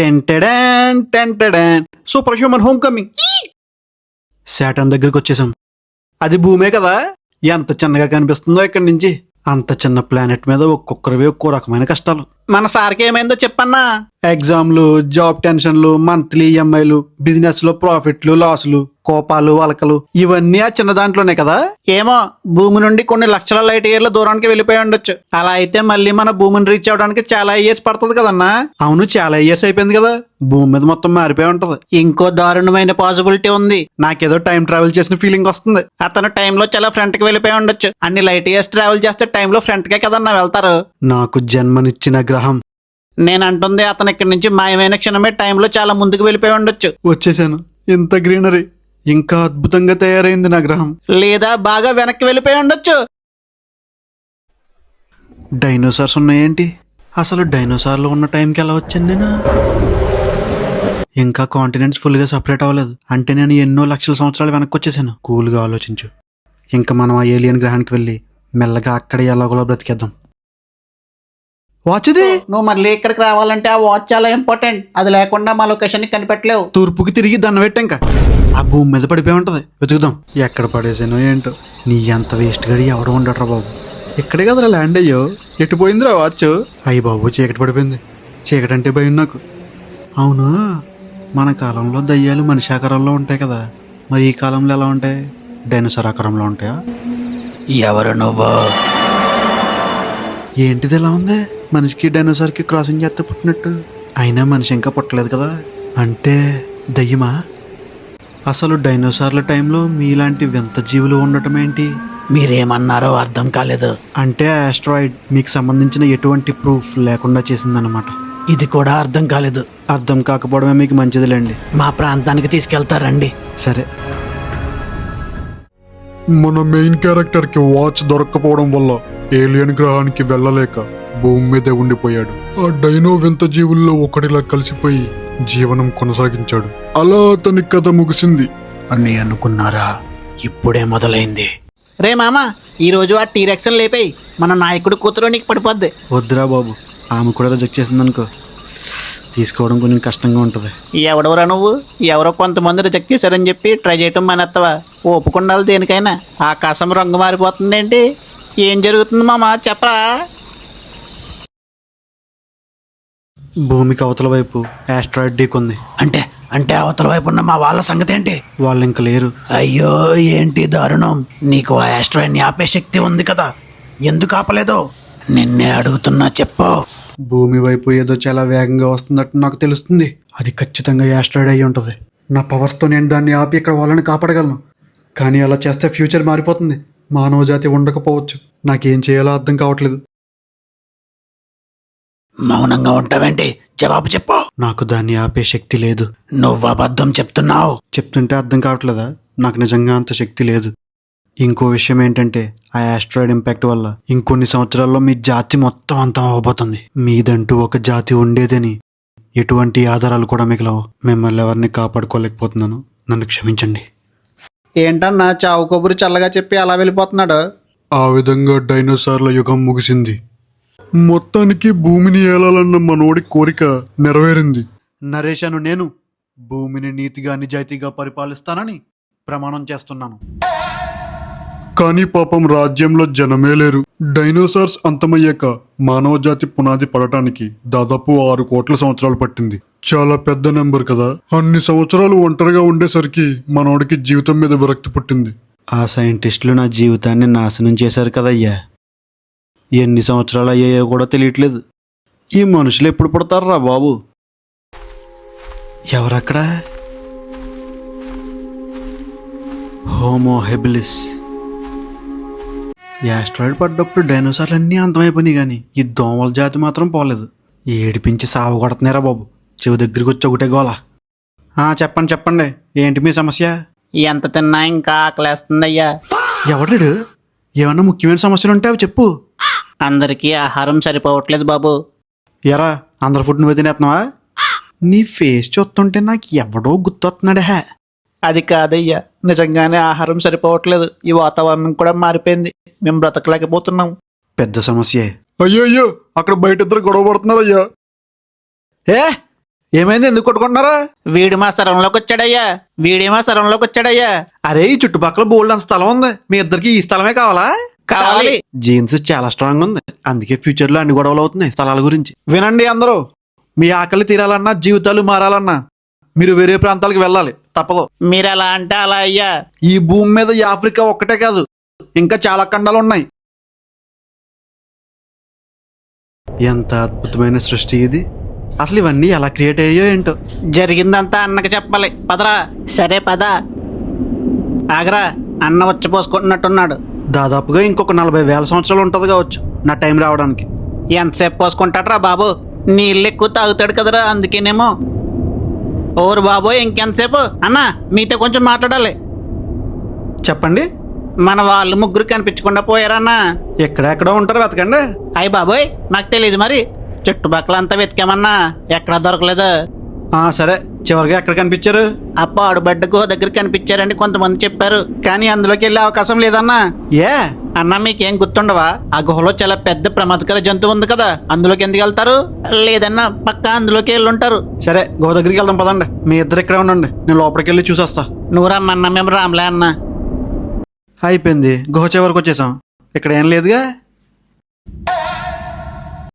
టెంటెడాన్ టెంటెడాన్ superhuman homecoming. Saturn దగ్గరికి వచ్చేసాం. అది భూమే కదా, ఎంత చిన్నగా కనిపిస్తుందో ఇక్కడి నుంచి. అంత చిన్న ప్లానెట్ మీద ఒక్కొక్కరివి ఒక్కో రకమైన కష్టాలు. మన సార్కి ఏమైందో చెప్పన్నా. ఎగ్జామ్లు, జాబ్ టెన్షన్లు, మంత్లీ ఈఎంఐలు, బిజినెస్ లో ప్రాఫిట్లు, లాసులు, కోపాలు, వలకలు, ఇవన్నీ ఆ చిన్న దాంట్లోనే కదా. ఏమో భూమి నుండి కొన్ని లక్షల లైట్ ఇయర్ల దూరానికి వెళ్ళిపోయి ఉండొచ్చు. అలా అయితే మళ్ళీ మన భూమిని రీచ్ అవడానికి చాలా ఇయర్స్ పడుతుంది కదన్నా. అవును, చాలా ఇయర్స్ అయిపోయింది కదా, భూమి మీద మొత్తం మారిపోయి ఉంటది. ఇంకో దారుణమైన పాసిబిలిటీ ఉంది. నాకేదో టైం ట్రావెల్ చేసిన ఫీలింగ్ వస్తుంది. అతను టైంలో చాలా ఫ్రంట్ కి వెళ్ళిపోయి ఉండొచ్చు. అన్ని లైట్ ఇయర్స్ ట్రావెల్ చేస్తే టైంలో ఫ్రంట్ కే కదన్నా వెళ్తారు. నాకు జన్మనిచ్చిన గ్రహం. నేను అంటుంది అతను ఇక్కడి నుంచి మాయమైన క్షణమే టైంలో చాలా ముందుకు వెళ్ళిపోయి ఉండొచ్చు. వచ్చేసాను. ఇంత గ్రీనరీ, ఇంకా అద్భుతంగా తయారైంది నా గ్రహం. లేదా బాగా వెనక్కి వెళ్ళిపోయి ఉండొచ్చు. డైనోసార్స్ ఉన్నాయేంటి? అసలు డైనోసార్లు ఉన్న టైంకి ఎలా వచ్చాను నేను? ఇంకా కాంటినెంట్స్ ఫుల్గా సపరేట్ అవ్వలేదు అంటే నేను ఎన్నో లక్షల సంవత్సరాలు వెనక్కి వచ్చేసాను. కూల్గా ఆలోచించు. ఇంకా మనం ఆ ఏలియన్ గ్రహానికి వెళ్ళి మెల్లగా అక్కడ ఎలాగోలా బ్రతికేద్దాం. వాచ్ ఇది. నువ్వు మళ్ళీ ఇక్కడికి రావాలంటే ఆ వాచ్ చాలా ఇంపార్టెంట్. అది లేకుండా మా లొకేషన్ ని కనిపెట్టలేవు. తూర్పుకి తిరిగి దండం పెట్టా, ఇంకా ఆ భూమి మీద పడిపోయి ఉంటది. వెతుకుదాం. ఎక్కడ పడేసానో ఏంటో. నీ ఎంత వేస్ట్ గడి ఎవడో ఉండట్రా బాబు. ఇక్కడే కదరా ల్యాండ్ అయ్యో. ఎటు పోయిందిరా వాచ్? అయ్యి బాబు, చీకటి పడిపోయింది. చీకటి అంటే భయం నాకు. అవును, మన కాలంలో దయ్యాలు మనిషి ఆకారంలో ఉంటాయి కదా, మరి ఈ కాలంలో ఎలా ఉంటాయి? డైనోసార్ ఆకారంలో ఉంటాయా? ఎవరు నువ్వు? ఏంటిది ఎలా ఉంది? మనిషికి డైనోసార్కి క్రాసింగ్ చేస్తే పుట్టినట్టు. అయినా మనిషి ఇంకా పుట్టలేదు కదా, అంటే దయ్యమా? అసలు డైనోసార్ల టైంలో మీలాంటి వింత జీవులు ఉండటం ఏంటి? మీరేమన్నారో అర్థం కాలేదు. అంటే ఆస్ట్రాయిడ్ మీకు సంబంధించిన ఎటువంటి ప్రూఫ్ లేకుండా చేసిందన్నమాట. ఇది కూడా అర్థం కాలేదు. అర్థం కాకపోవడమే మీకు మంచిదిలేండి. మా ప్రాంతానికి తీసుకెళ్తారండి. సరే. మన మెయిన్ క్యారెక్టర్ కి వాచ్ దొరక్కపోవడం వల్ల ఏలియన్ గ్రహానికి వెళ్ళలేక భూమి మీదే ఉండిపోయాడు. ఆ డైనో వింత జీవుల్లో ఒకటిలా కలిసిపోయి జీవనం కొనసాగించాడు. అలా అతని కథ ముగిసింది అని అనుకున్నారా? ఇప్పుడే మొదలైంది. రే మామా, ఈరోజు ఆ టీరెక్షన్ లేపేయి. మన నాయకుడు కూతురు నీకు పడిపోద్ది. వద్దురా బాబు, ఆమె కూడా రిజెక్ట్ చేసింది అనుకో, తీసుకోవడం కొంచెం కష్టంగా ఉంటుంది. ఎవడవరా నువ్వు? ఎవరో కొంతమంది రిజెక్ట్ చేశారని చెప్పి ట్రై చేయటం మానేస్తావా? ఒప్పుకుండాలి దేనికైనా. ఆకాశం రంగు మారిపోతుంది ఏంటి? ఏం జరుగుతుంది మామా, చెప్పరా? భూమికి అవతల వైపు ఆస్ట్రాయిడ్ ఢీకొంది. అంటే అంటే అవతల వైపు ఉన్న మా వాళ్ళ సంగతి ఏంటి? వాళ్ళు ఇంక లేరు. అయ్యో, ఏంటి దారుణం. నీకు ఆ ఆస్ట్రాయిడ్ని ఆపే శక్తి ఉంది కదా, ఎందుకు ఆపలేదు? నిన్నే అడుగుతున్నా, చెప్పు. భూమి వైపు ఏదో చాలా వేగంగా వస్తున్నట్టు నాకు తెలుస్తుంది. అది ఖచ్చితంగా ఆస్ట్రాయిడ్ అయి ఉంటుంది. నా పవర్స్తో నేను దాన్ని ఆపి ఇక్కడ వాళ్ళని కాపాడగలను. కానీ అలా చేస్తే ఫ్యూచర్ మారిపోతుంది. మానవ జాతి ఉండకపోవచ్చు. నాకేం చేయాలో అర్థం కావట్లేదు. మౌనంగా ఉంటావేంటి? జవాబు చెప్పు. నాకు దాన్ని ఆపే శక్తి లేదు. నువ్వు అబద్ధం చెప్తున్నావు. చెప్తుంటే అర్థం కావట్లేదా? నాకు నిజంగా అంత శక్తి లేదు. ఇంకో విషయం ఏంటంటే, ఆ ఆస్ట్రాయిడ్ ఇంపాక్ట్ వల్ల ఇంకొన్ని సంవత్సరాల్లో మీ జాతి మొత్తం అంతం అవ్వబోతుంది. మీదంటూ ఒక జాతి ఉండేదని ఎటువంటి ఆధారాలు కూడా మిగలవు. మిమ్మల్ని ఎవరిని కాపాడుకోలేకపోతున్నాను. నన్ను క్షమించండి. ఏంటన్నా చావు కబురు చల్లగా చెప్పి అలా వెళ్ళిపోతున్నాడు? ఆ విధంగా డైనోసార్ల యుగం ముగిసింది. మొత్తానికి భూమిని ఏలాలన్న మనోడి కోరిక నెరవేరింది. నరేషను నేను భూమిని నీతిగా నిజాయితీగా పరిపాలిస్తానని ప్రమాణం చేస్తున్నాను. కానీ పాపం రాజ్యంలో జనమే లేరు. డైనోసార్స్ అంతమయ్యాక మానవ జాతి పునాది పడటానికి దాదాపు 6 కోట్ల సంవత్సరాలు పట్టింది. చాలా పెద్ద నెంబర్ కదా. అన్ని సంవత్సరాలు ఒంటరిగా ఉండేసరికి మనోడికి జీవితం మీద విరక్తి పుట్టింది. ఆ సైంటిస్టులు నా జీవితాన్ని నాశనం చేశారు కదయ్యా. ఎన్ని సంవత్సరాలు అయ్యాయో కూడా తెలియట్లేదు. ఈ మనుషులు ఎప్పుడు పుడతారా బాబు? ఎవరక్కడ? Homo habilis. యాస్ట్రాయిడ్ పడ్డప్పుడు డైనోసార్లు అన్నీ అంతమైపోయినాయి, కానీ ఈ దోమల జాతి మాత్రం పోలేదు. ఏడిపించి సాగు కొడుతున్నారా బాబు. చెవి దగ్గరికి వచ్చి ఒకటే గోల. చెప్పండి చెప్పండి, ఏంటి మీ సమస్య? ఎంత తిన్నా ఇంకా ఆకలేస్తుందయ్యా. ఎవడాడు? ఏమన్నా ముఖ్యమైన సమస్యలు ఉంటే అవి చెప్పు. అందరికీ ఆహారం సరిపోవట్లేదు బాబు. ఎరా, అందరి ఫుడ్ నువ్వే తినేస్తున్నావా? నీ ఫేస్ చూస్తుంటే నాకు ఎవడో గుర్తొస్తున్నాడే. అది కాదయ్యా, నిజంగానే ఆహారం సరిపోవట్లేదు. ఈ వాతావరణం కూడా మారిపోయింది. మేము బ్రతకలేకపోతున్నాం. పెద్ద సమస్యే. అయ్యో, అక్కడ బయట ఇద్దరు గొడవ పడుతున్నారు అయ్యా. ఏమైంది, ఎందుకు కొట్టుకుంటున్నారా? వీడు మా స్థలంలోకి వచ్చాడయ్యా, వీడే మా స్థలంలోకి వచ్చాడయ్యా. అరే, ఈ చుట్టుపక్కల బోల్డ్ అంత స్థలం ఉంది, మీ ఇద్దరికి ఈ స్థలమే కావాలా? కావాలి. జీన్స్ చాలా స్ట్రాంగ్ ఉంది, అందుకే ఫ్యూచర్ లో అన్ని గొడవలు అవుతున్నాయి స్థలాల గురించి. వినండి అందరూ, మీ ఆకలి తీరాలన్నా జీవితాలు మారాలన్నా మీరు వేరే ప్రాంతాలకు వెళ్ళాలి, తప్పదు. మీరు ఎలా అంటే అలా అయ్యా. ఈ భూమి మీద ఈ ఆఫ్రికా ఒక్కటే కాదు, ఇంకా చాలా ఖండాలు ఉన్నాయి. ఎంత అద్భుతమైన సృష్టి ఇది. అసలు ఇవన్నీ ఎలా క్రియేట్ అయ్యో ఏంటో. జరిగిందంతా అన్నకి చెప్పాలి, పదరా. సరే పద. ఆగరా, అన్న వచ్చి పోసుకుంటున్నట్టున్నాడు. దాదాపుగా ఇంకొక 40,000 సంవత్సరాలు ఉంటది కావచ్చు నా టైం రావడానికి. ఎంతసేపు పోసుకుంటాడ్రా బాబు, నీళ్ళు ఎక్కువ తాగుతాడు కదరా, అందుకేనేమో. ఓరు బాబోయ్, ఇంకెంతసేపు? అన్న మీతో కొంచెం మాట్లాడాలి. చెప్పండి. మన వాళ్ళు ముగ్గురు కనిపించకుండా పోయారన్నా. ఎక్కడెక్కడో ఉంటారు, వెతకండి. అయ్యి బాబోయ్, నాకు తెలియదు మరి. చుట్టుపక్కల అంతా వెతికామన్నా, ఎక్కడా దొరకలేదు. సరే, చివరిగా ఎక్కడ కనిపించారు? ఆ పాడుబడ్డ గుహ దగ్గర కనిపించారని కొంతమంది చెప్పారు, కానీ అందులోకి వెళ్ళే అవకాశం లేదన్నా. ఏ అన్నా మీకేం గుర్తుండవా? ఆ గుహలో చాలా పెద్ద ప్రమాదకర జంతువు ఉంది కదా, అందులోకి ఎందుకు వెళ్తారు? లేదన్నా, పక్కా అందులోకి వెళ్ళుంటారు. సరే, గోడ దగ్గరికి వెళ్దాం పదండి. మీ ఇద్దరు ఇక్కడే ఉండండి, నేను లోపలికి వెళ్ళి చూసొస్తా. నువ్వు రమ్మన్నా మేము రామ్లే అన్నా. అయిపోయింది, గుహ చివరికి వచ్చేసాం. ఇక్కడ ఏం లేదుగా.